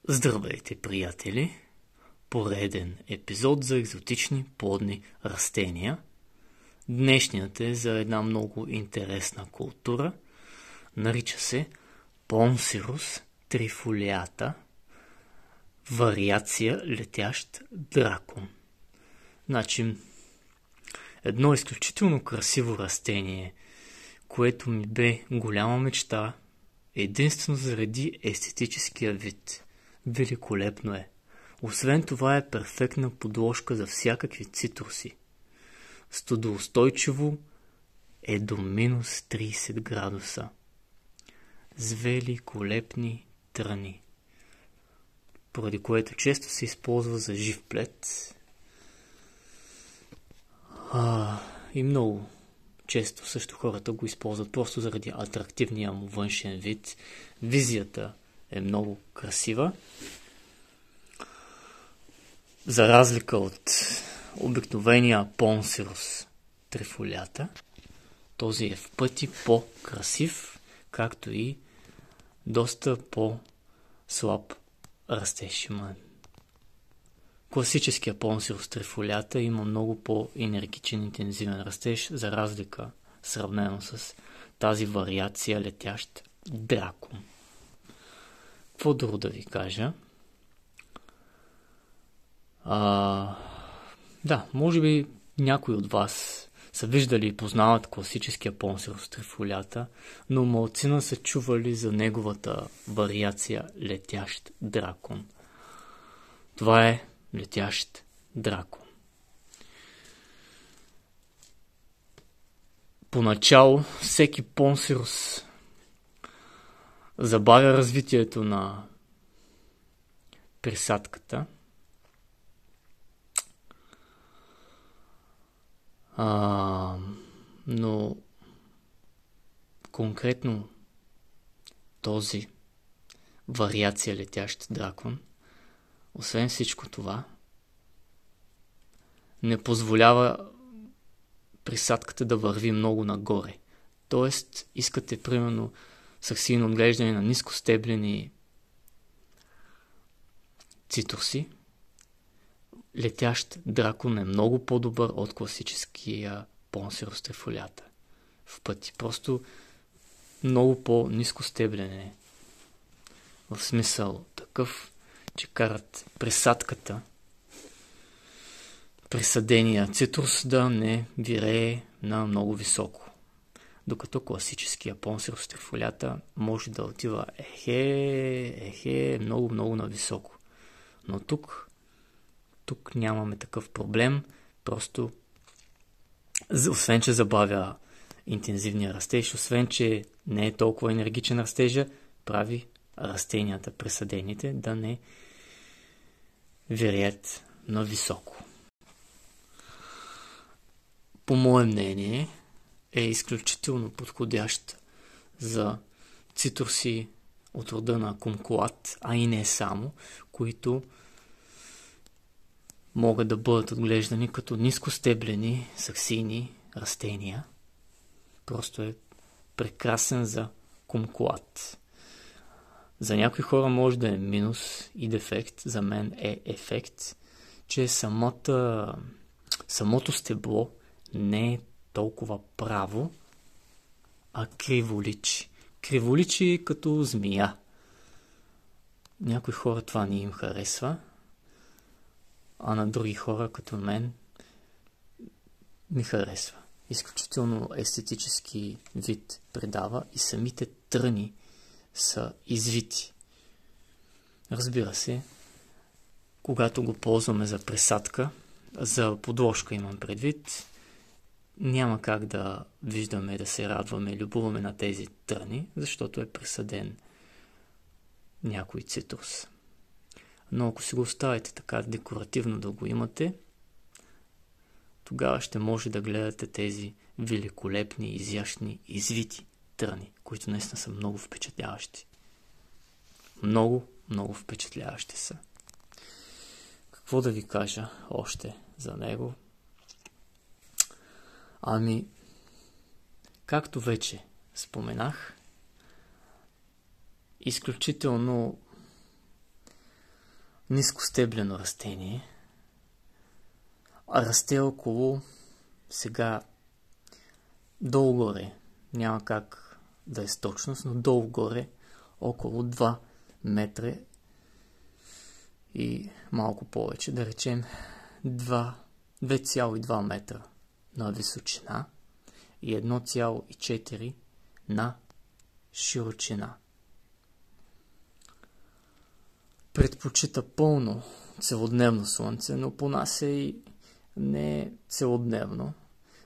Здравейте, приятели! Пореден епизод за екзотични плодни растения. Днешният е за една много интересна култура. Нарича се Poncirus trifoliata, вариация летящ дракон. Значи, едно изключително красиво растение, което ми бе голяма мечта, единствено заради естетическия вид. Великолепно е. Освен това е перфектна подложка за всякакви цитруси. Студоустойчиво е до минус 30 градуса. С великолепни тръни, поради което често се използва за жив плет. И много често също хората го използват просто заради атрактивния му външен вид. Визията е много красива. За разлика от обикновения Poncirus trifoliata, този е в пъти по-красив, както и доста по-слаб растеж има. Класическия Poncirus trifoliata има много по-енергичен, интензивен растеж, за разлика сравнено с тази вариация летящ дракон. Какво друго да ви кажа? Може би някои от вас са виждали и познават класическия Poncirus trifoliata, но малцина са чували за неговата вариация летящ дракон. Това е летящ дракон. Поначало всеки Poncirus забавя развитието на присадката, но конкретно този вариация летящ дракон, освен всичко това, не позволява присадката да върви много нагоре. Тоест, искате примерно саксийно отглеждане на нискостеблени цитруси, летящ дракон е много по-добър от класическия Poncirus trifoliata. В пъти. Просто много по-нискостеблен е. В смисъл такъв, че карат присадката, присадения цитрус да не вирее на много високо. Докато класическия Poncirus trifoliata може да отива много нависоко. Но тук нямаме такъв проблем. Просто, освен че забавя интензивния растеж, освен че не е толкова енергичен растежа, прави растенията, присадените, да не виреят на високо. По мое мнение е изключително подходящ за цитруси от рода на кумкулат, а и не само, които могат да бъдат отглеждани като нискостеблени саксийни растения. Просто е прекрасен за кумкулат. За някои хора може да е минус и дефект, за мен е ефект, че самото стебло не е толкова право, а криволичи. Криволичи като змия. Някои хора това не им харесва, а на други хора като мен ми харесва. Изключително естетически вид придава и самите тръни са извити. Разбира се, когато го ползваме за присадка, за подложка имам предвид, няма как да виждаме, да се радваме, любуваме на тези тръни, защото е присаден някой цитрус. Но ако си го оставите така декоративно да го имате, тогава ще може да гледате тези великолепни, изящни, извити тръни, които наистина са много впечатляващи. Много впечатляващи са. Какво да ви кажа още за него? Както вече споменах, изключително нискостеблено растение. Расте около, сега долу-горе, няма как да е с точност, но долу-горе около 2 метра и малко повече, да речем 2,2 метра на височина и 1,4 на широчина. Предпочита пълно целодневно слънце, но понася и не целодневно,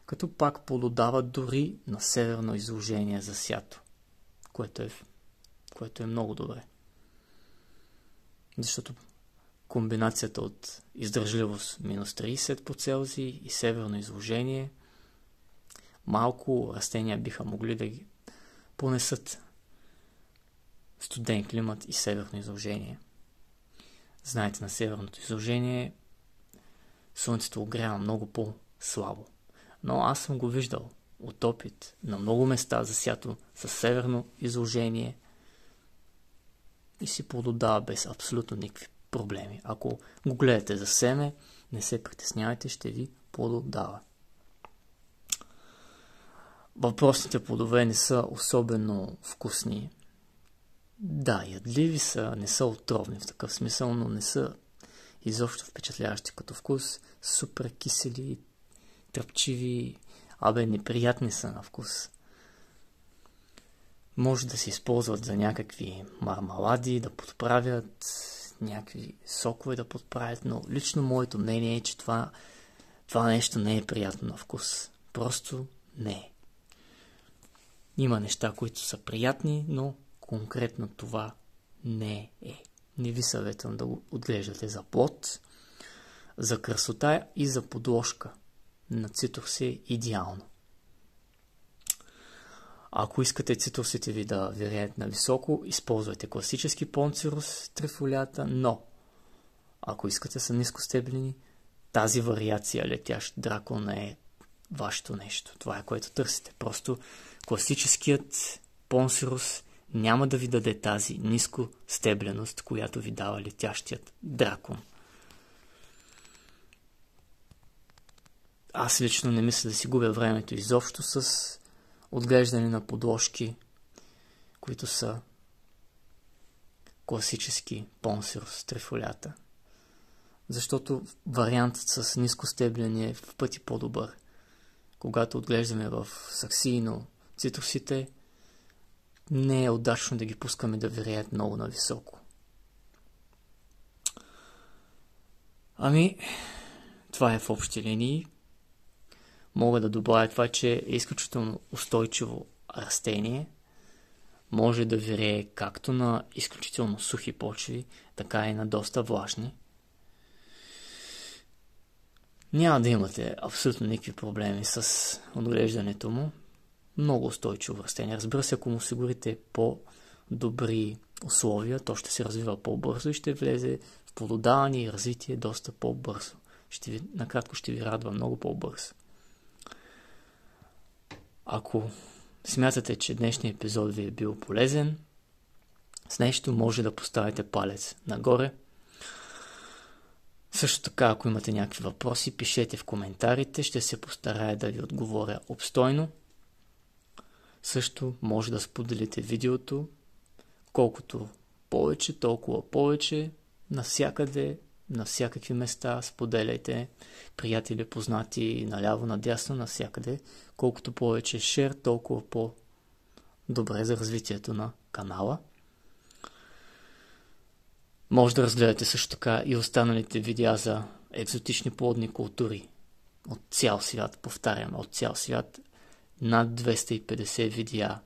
като пак плододава дори на северно изложение за сято, което е много добре. Защото комбинацията от издържливост минус 30 по Целзий и северно изложение, малко растения биха могли да ги понесат студен климат и северно изложение. Знаете, на северното изложение слънцето огрява много по-слабо. Но аз съм го виждал от опит на много места засято със северно изложение и си плододава без абсолютно никакви проблеми. Ако го гледате за семе, не се притеснявайте, ще ви плододава. Въпросните плодове не са особено вкусни. Да, ядливи са, не са отровни в такъв смисъл, но не са изобщо впечатляващи като вкус. Супер кисели, тръпчиви, неприятни са на вкус. Може да се използват за някакви мармалади, да подправят, някакви сокове да подправят, но лично моето мнение е, че това нещо не е приятно на вкус. Просто не е. Има неща, които са приятни, но конкретно това не е. Не ви съветвам да го отглеждате за плод, за красота и за подложка. На цитрус е идеално. Ако искате цитрусите ви да виреят на високо, използвайте класически понцирус трифолията, но ако искате са нискостеблени, тази вариация летящ дракон е вашето нещо. Това е което търсите. Просто класическият понцирус няма да ви даде тази нискостебленост, която ви дава летящият дракон. Аз лично не мисля да си губя времето изобщо с отглеждане на подложки, които са класически понцирус трифолята. Защото вариантът с нискостебление е в пъти по-добър. Когато отглеждаме в саксийно цитрусите, не е удачно да ги пускаме да виреят много нависоко. Това е в общи линии. Мога да добавя това, че е изключително устойчиво растение. Може да вирее както на изключително сухи почви, така и на доста влажни. Няма да имате абсолютно никакви проблеми с отглеждането му. Много устойчиво растение. Разбира се, ако му осигурите по-добри условия, то ще се развива по-бързо и ще влезе в плододаване и развитие доста по-бързо. Накратко ще ви радва много по-бързо. Ако смятате, че днешният епизод ви е бил полезен, с нещо може да поставите палец нагоре. Също така, ако имате някакви въпроси, пишете в коментарите, ще се постарая да ви отговоря обстойно. Също може да споделите видеото, колкото повече, толкова повече, навсякъде, на всякакви места, споделяйте, приятели, познати, наляво, надясно, навсякъде. Колкото повече шер, толкова по-добре за развитието на канала. Може да разгледате също така и останалите видеа за екзотични плодни култури от цял свят, повтарям, от цял свят. Над 250 видеа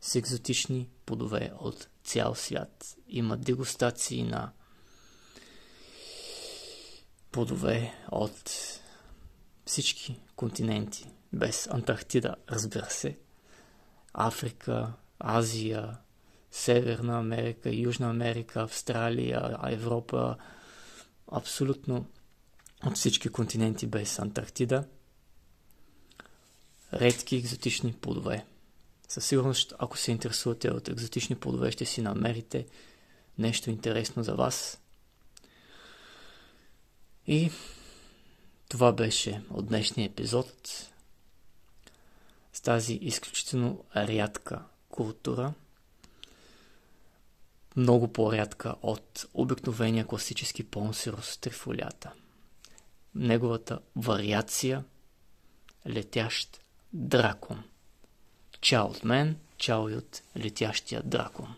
с екзотични плодове от цял свят. Има дегустации на плодове от всички континенти, без Антарктида, разбира се. Африка, Азия, Северна Америка, Южна Америка, Австралия, Европа, абсолютно от всички континенти без Антарктида. Редки екзотични плодове. Със сигурност, ако се интересувате от екзотични плодове, ще си намерите нещо интересно за вас. И това беше от днешния епизод с тази изключително рядка култура, много по-рядка от обикновения класически понсирос трифолията. Неговата вариация летящ дракон. Чао от мен, чао и от летящия дракон.